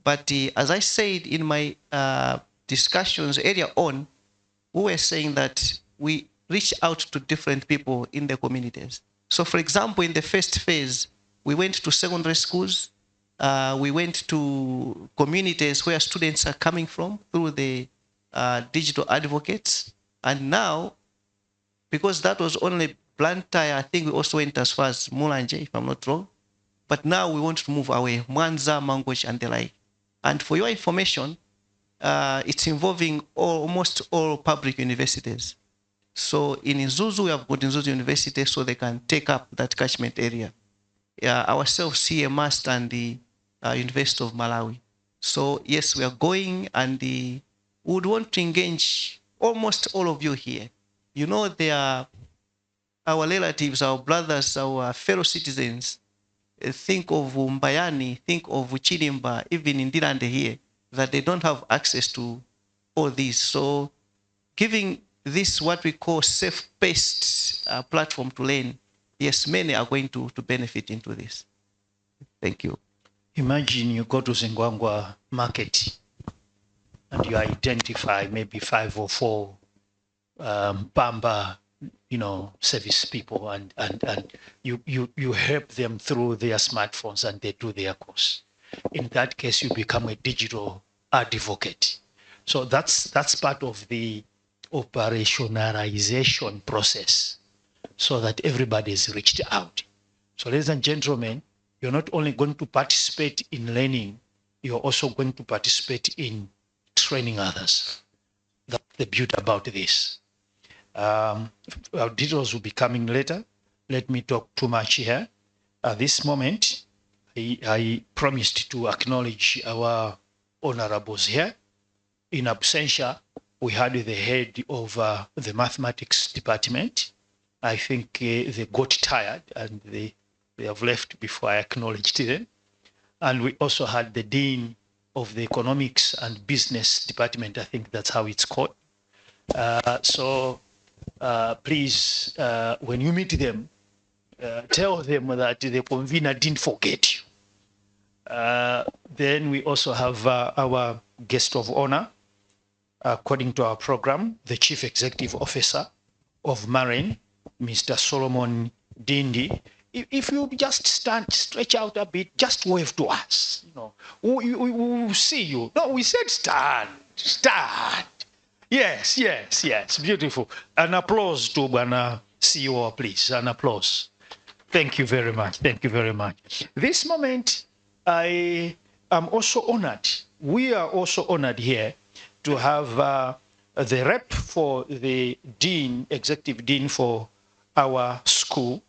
S1: but as I said in my discussions earlier on, we were saying that we reach out to different people in the communities. So, for example, in the first phase, we went to secondary schools, we went to communities where students are coming from through the digital advocates. And now, because that was only Blantyre, I think we also went as far as Mulanje, if I'm not wrong. But now we want to move away, Mwanza, Mangoch, and the like. And for your information, it's involving almost all public universities. So in Nzuzu, we have got Nzuzu University, so they can take up that catchment area. Ourselves, CMAST and the University of Malawi. So yes, we are going, and we would want to engage almost all of you here. You know, they are our relatives, our brothers, our fellow citizens. Think of Mbayani, think of Chilimba, even in Dilande here, that they don't have access to all these. So giving this what we call safe-paced platform to learn, yes, many are going to benefit into this. Thank you.
S2: Imagine you go to Zingwangwa market and you identify maybe 5 or 4 Bamba, service people, and you help them through their smartphones and they do their course. In that case, you become a digital advocate. So that's part of the operationalization process, so that everybody is reached out. So ladies and gentlemen, you're not only going to participate in learning, you're also going to participate in training others. That's the beauty about this. Our details will be coming later. Let me talk too much here. At this moment, I promised to acknowledge our honorables here. In absentia, we had the head of the mathematics department. I think they got tired and they have left before I acknowledged them. And we also had the dean of the economics and business department. I think that's how it's called. Please, when you meet them, tell them that the convener didn't forget you. Then we also have our guest of honor, according to our program, the Chief Executive Officer of Marine, Mr. Solomon Dindi. If you just stretch out a bit, just wave to us. We will see you. No, we said stand. Yes, beautiful. An applause to Bwana CEO, please. An applause. Thank you very much. This moment, I am also honored. We are also honored here to have the rep for the dean, executive dean for our school,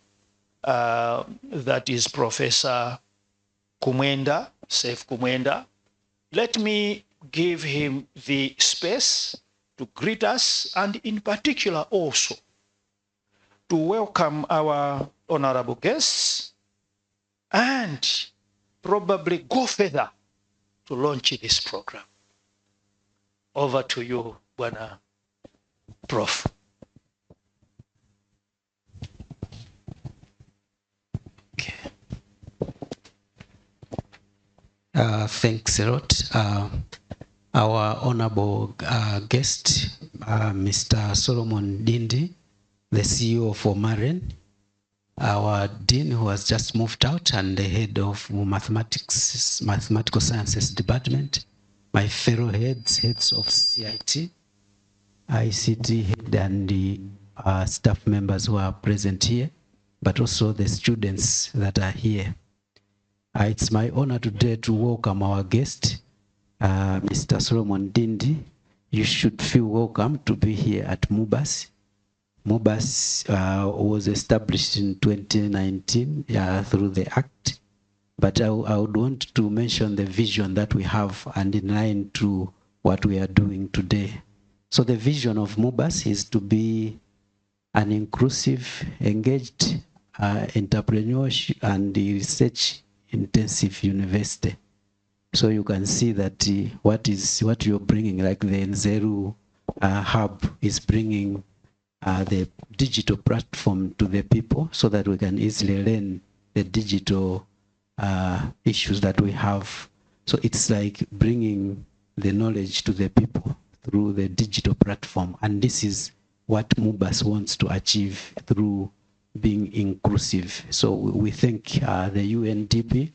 S2: that is Professor Kumwenda, Saif Kumwenda. Let me give him the space to greet us, and in particular also to welcome our honorable guests and probably go further to launch this program. Over to you, Bwana Prof.
S8: Okay. Thanks a lot. Our honorable guest, Mr. Solomon Dindi, the CEO for Marine, our dean who has just moved out, and the head of mathematical sciences department, my fellow heads of CIT, ICT head, and the staff members who are present here, but also the students that are here. It's my honor today to welcome our guest, Mr. Solomon Dindi. You should feel welcome to be here at MUBAS. MUBAS was established in 2019 through the Act, but I would want to mention the vision that we have and in line to what we are doing today. So the vision of MUBAS is to be an inclusive, engaged, entrepreneurship and research-intensive university. So you can see that what you're bringing, like the Nzeru Hub is bringing the digital platform to the people so that we can easily learn the digital issues that we have. So it's like bringing the knowledge to the people through the digital platform. And this is what MUBAS wants to achieve through being inclusive. So we thank the UNDP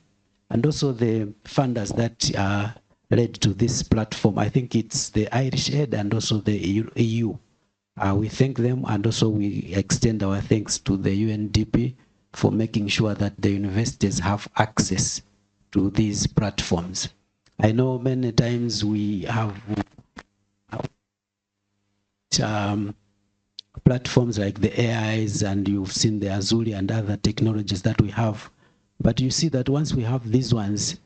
S8: and also the funders that led to this platform. I think it's the Irish Aid and also the EU. We thank them, and also we extend our thanks to the UNDP for making sure that the universities have access to these platforms. I know many times we have platforms like the AIs, and you've seen the Azuri and other technologies that we have. But you see that once we have these ones,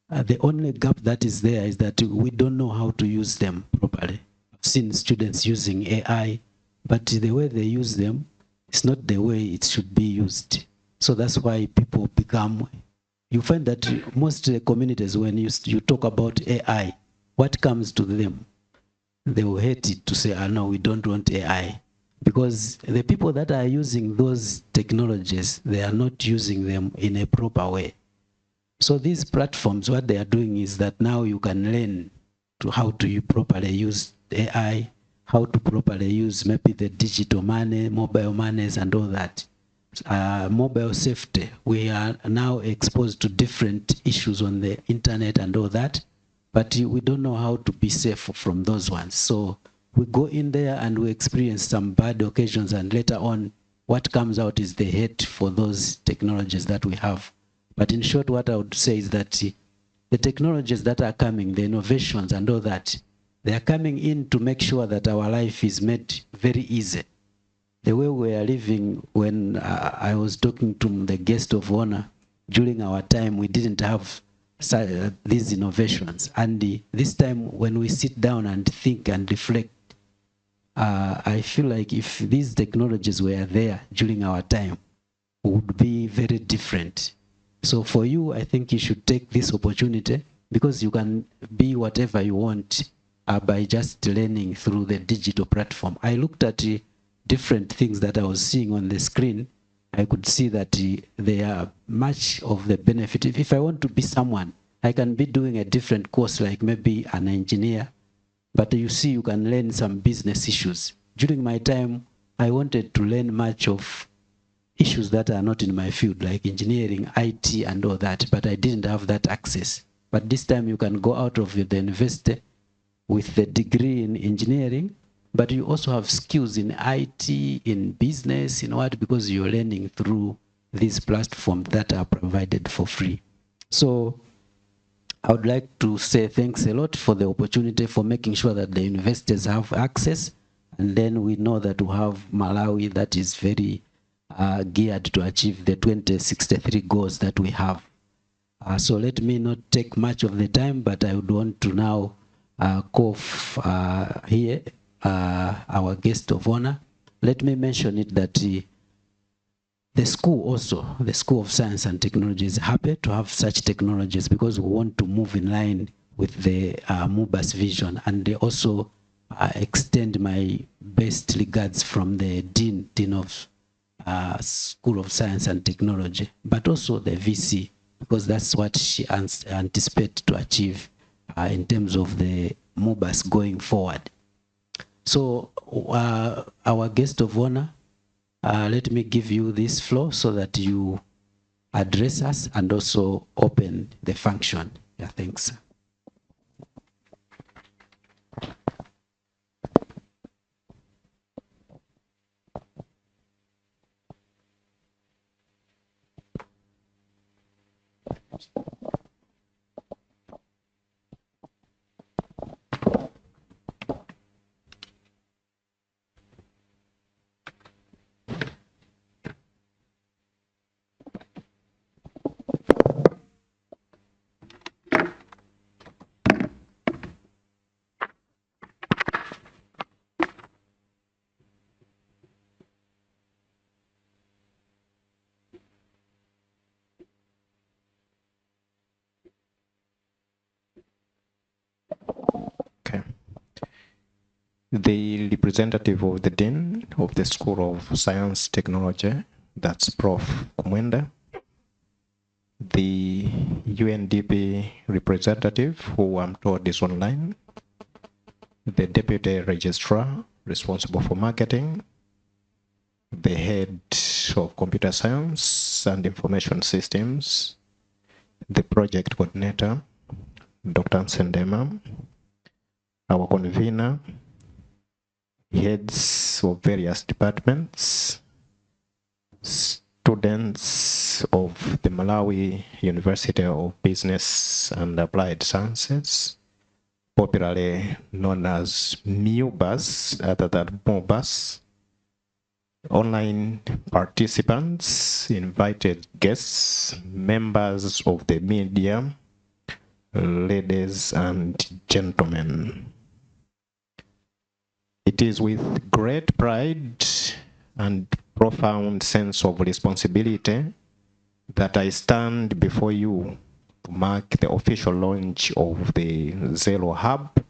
S8: the only gap that is there is that we don't know how to use them properly. I've seen students using AI, but the way they use them is not the way it should be used. So that's why people become, you find that most communities, when you talk about AI, what comes to them? They will hate it to say, oh, no, we don't want AI. Because the people that are using those technologies, they are not using them in a proper way. So these platforms, what they are doing is that now you can learn to how to properly use AI, how to properly use maybe the digital money, mobile monies and all that. Mobile safety, we are now exposed to different issues on the internet and all that, but we don't know how to be safe from those ones. So we go in there and we experience some bad occasions, and later on, what comes out is the hate for those technologies that we have. But in short, what I would say is that the technologies that are coming, the innovations and all that, they are coming in to make sure that our life is made very easy. The way we are living, when I was talking to the guest of honor, during our time, we didn't have these innovations. And this time, when we sit down and think and reflect, I feel like if these technologies were there during our time, it would be very different. So for you, I think you should take this opportunity, because you can be whatever you want by just learning through the digital platform. I looked at different things that I was seeing on the screen. I could see that there are much of the benefit. If I want to be someone, I can be doing a different course, like maybe an engineer, but you see, you can learn some business issues. During my time, I wanted to learn much of issues that are not in my field, like engineering, IT, and all that, but I didn't have that access. But this time, you can go out of the university with the degree in engineering, but you also have skills in IT, in business, in what, because you're learning through these platforms that are provided for free. So I would like to say thanks a lot for the opportunity, for making sure that the universities have access. And then we know that we have Malawi that is very geared to achieve the 2063 goals that we have. So let me not take much of the time, but I would want to now call here our guest of honor. Let me mention it that the school also, the School of Science and Technology, is happy to have such technologies, because we want to move in line with the MUBAS vision. And they also extend my best regards from the Dean of School of Science and Technology, but also the VC, because that's what she anticipates to achieve in terms of the MUBAS going forward. So our guest of honor, let me give you this floor so that you address us and also open the function. Yeah, thanks.
S9: The representative of the Dean of the School of Science Technology, that's Prof. Kumwenda, the UNDP representative, who I'm told is online, the deputy registrar responsible for marketing, the head of computer science and information systems, the project coordinator, Dr. Nsendema, our convener, heads of various departments, students of the Malawi University of Business and Applied Sciences, popularly known as MUBAS, other than MUBAS, online participants, invited guests, members of the media, ladies and gentlemen. It is with great pride and profound sense of responsibility that I stand before you to mark the official launch of the Nzeru Hub,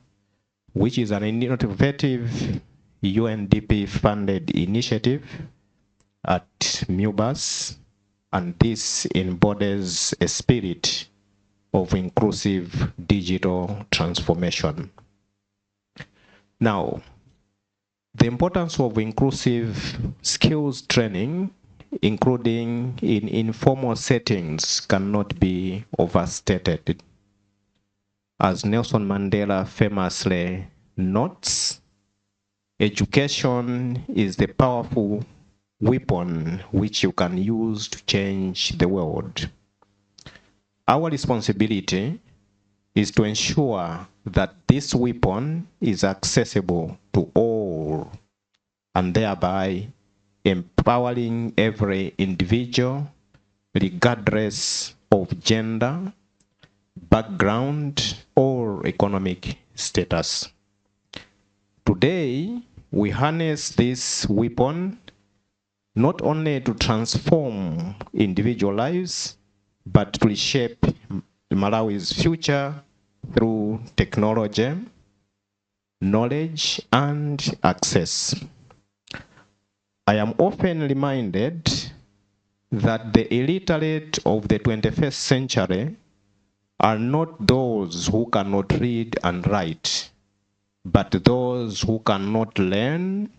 S9: which is an innovative UNDP-funded initiative at MUBAS, and this embodies a spirit of inclusive digital transformation. Now, the importance of inclusive skills training, including in informal settings, cannot be overstated. As Nelson Mandela famously notes, education is the powerful weapon which you can use to change the world. Our responsibility is to ensure that this weapon is accessible to all, and thereby empowering every individual, regardless of gender, background, or economic status. Today, we harness this weapon not only to transform individual lives, but to reshape Malawi's future through technology, knowledge, and access. I am often reminded that the illiterate of the 21st century are not those who cannot read and write, but those who cannot learn,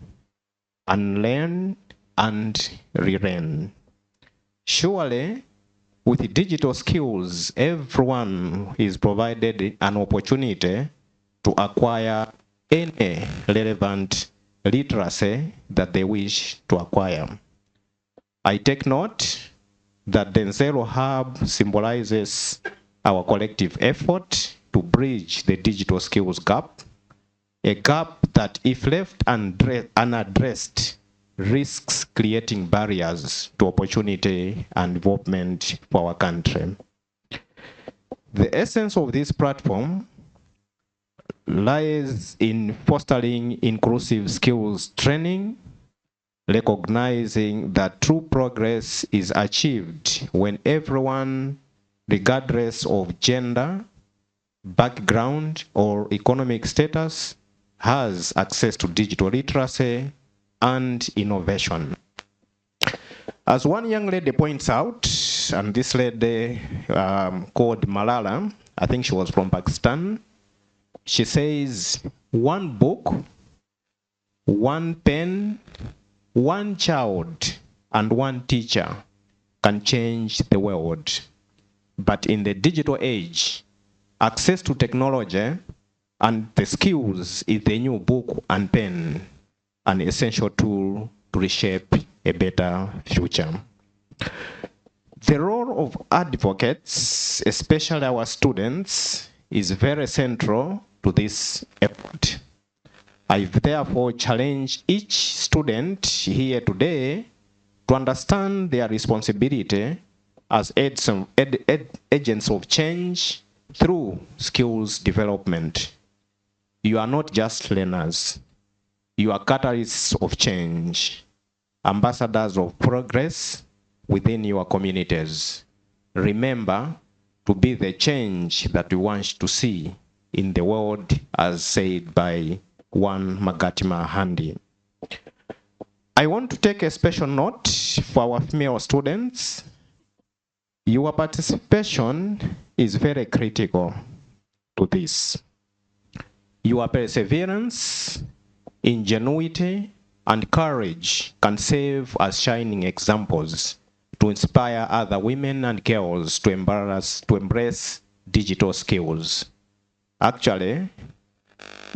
S9: unlearn, and relearn. Surely, with digital skills, everyone is provided an opportunity to acquire any relevant literacy that they wish to acquire. I take note that the Nzeru Hub symbolizes our collective effort to bridge the digital skills gap, a gap that, if left unaddressed, risks creating barriers to opportunity and development for our country. The essence of this platform lies in fostering inclusive skills training, recognizing that true progress is achieved when everyone, regardless of gender, background, or economic status, has access to digital literacy and innovation. As one young lady points out, and this lady called Malala, I think she was from Pakistan, she says, one book, one pen, one child, and one teacher can change the world. But in the digital age, access to technology and the skills is the new book and pen, an essential tool to reshape a better future. The role of advocates, especially our students, is very central to this effort. I therefore challenge each student here today to understand their responsibility as agents of change through skills development. You are not just learners. You are catalysts of change, ambassadors of progress within your communities. Remember to be the change that we want to see in the world, as said by one Magatima Handi. I want to take a special note for our female students. Your participation is very critical to this. Your perseverance, ingenuity, and courage can serve as shining examples to inspire other women and girls to embrace digital skills. Actually,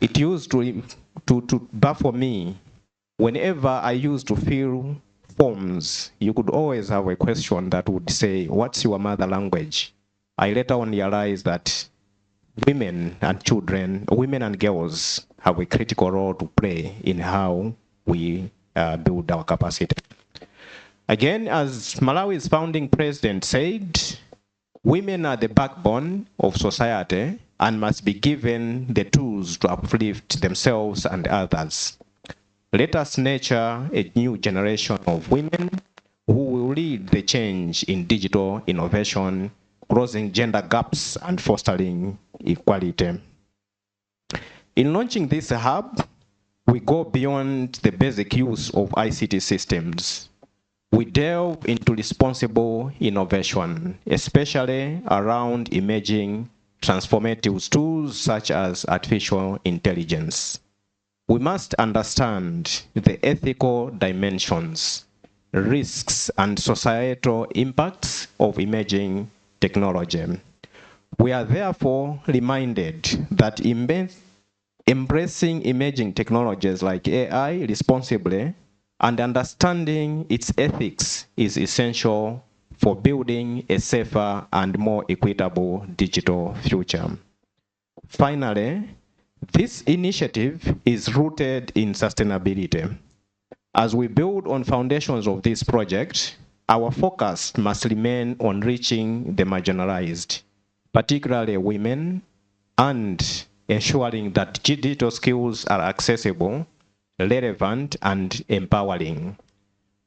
S9: it used to baffle me whenever I used to fill forms. You could always have a question that would say, what's your mother language? I later on realized that women and children, women and girls have a critical role to play in how we build our capacity. Again, as Malawi's founding president said, women are the backbone of society and must be given the tools to uplift themselves and others. Let us nurture a new generation of women who will lead the change in digital innovation, closing gender gaps and fostering equality. In launching this hub, we go beyond the basic use of ICT systems. We delve into responsible innovation, especially around emerging transformative tools such as artificial intelligence. We must understand the ethical dimensions, risks, and societal impacts of emerging technology. We are therefore reminded that embracing emerging technologies like AI responsibly and understanding its ethics is essential for building a safer and more equitable digital future. Finally, this initiative is rooted in sustainability. As we build on foundations of this project, our focus must remain on reaching the marginalized, particularly women, and ensuring that digital skills are accessible, relevant, and empowering.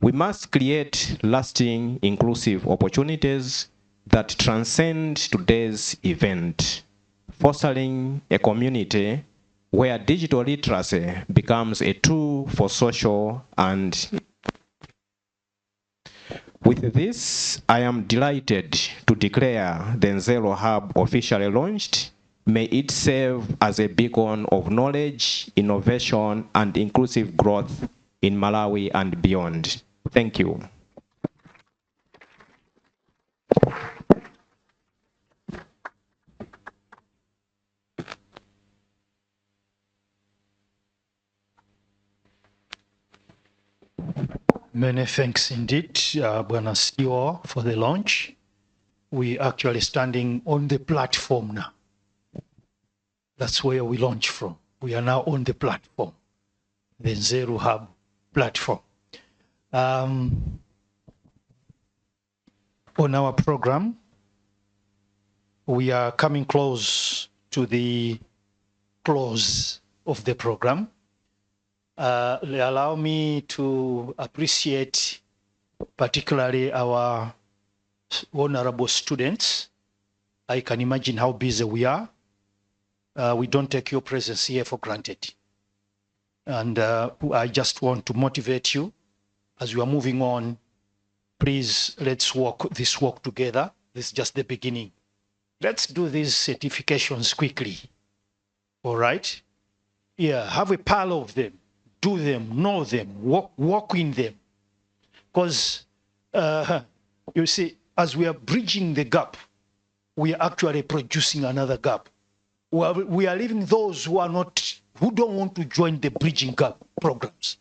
S9: We must create lasting, inclusive opportunities that transcend today's event, fostering a community where digital literacy becomes a tool for social and. With this, I am delighted to declare the Nzeru Hub officially launched. May it serve as a beacon of knowledge, innovation, and inclusive growth in Malawi and beyond. Thank you.
S2: Many thanks indeed, Bwana CEO, for the launch. We actually standing on the platform now. That's where we launch from. We are now on the platform, the Nzeru Hub platform. On our program, we are coming close to the close of the program. Allow me to appreciate particularly our honorable students. I can imagine how busy we are. We don't take your presence here for granted. And I just want to motivate you as we are moving on. Please, let's walk this walk together. This is just the beginning. Let's do these certifications quickly. All right? Yeah, have a pile of them. Do them, know them, walk in them. Because you see, as we are bridging the gap, we are actually producing another gap. We are leaving those who don't want to join the bridging gap programs.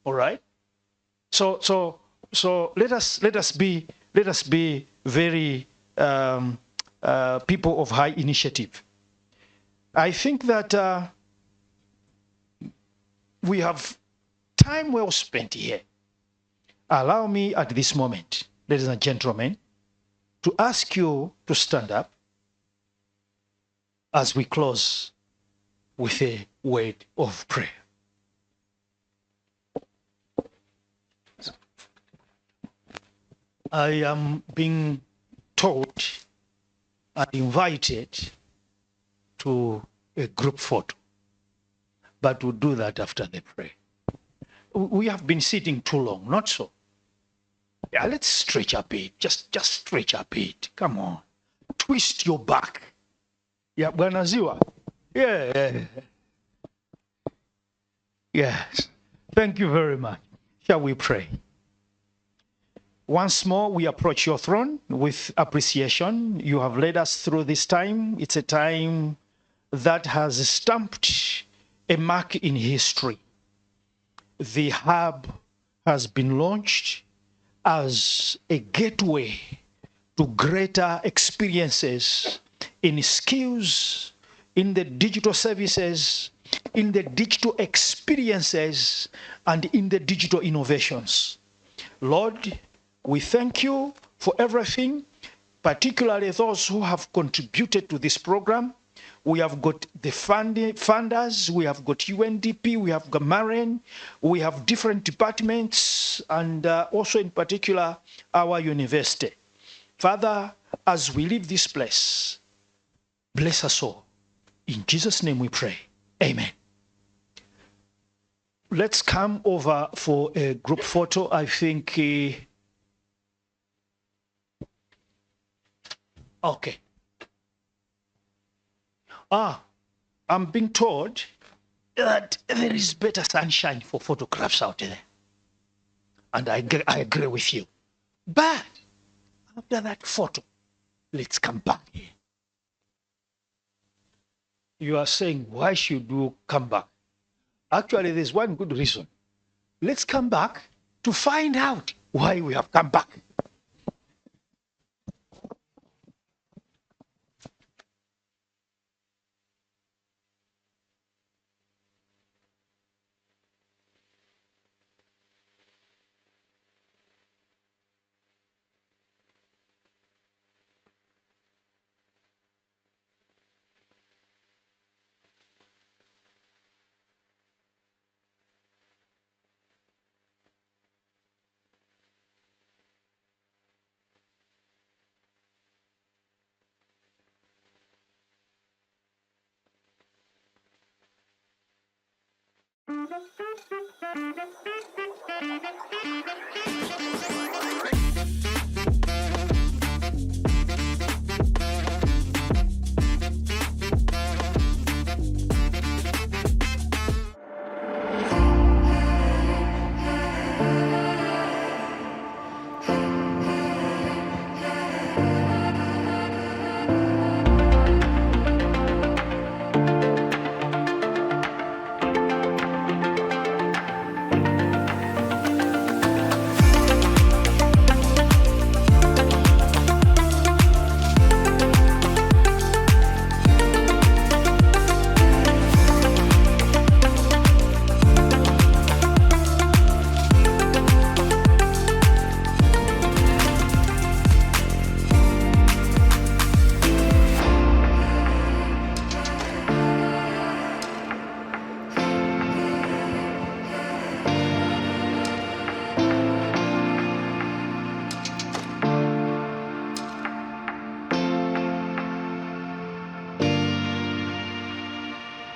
S2: All right. So let us be very people of high initiative. I think that we have time well spent here. Allow me at this moment, ladies and gentlemen, to ask you to stand up as we close with a word of prayer. I am being taught and invited to a group photo, but we'll do that after the prayer. We have been sitting too long, not so? Yeah, let's stretch a bit, just stretch a bit, come on. Twist your back. Yeah, Bwana Ziwa, Yeah. Yes. Thank you very much. Shall we pray? Once more, we approach your throne with appreciation. You have led us through this time. It's a time that has stamped a mark in history. The hub has been launched as a gateway to greater experiences in skills, in the digital services, in the digital experiences, and in the digital innovations. Lord, we thank you for everything, particularly those who have contributed to this program. We have got the funders, we have got UNDP, we have got Marin, we have different departments, and also in particular our university. Father, as we leave this place, bless us all. In Jesus' name we pray. Amen. Let's come over for a group photo. I think, okay. I'm being told that there is better sunshine for photographs out there. And I agree with you. But after that photo, let's come back here. You are saying, why should you come back? Actually, there's one good reason. Let's come back to find out why we have come back.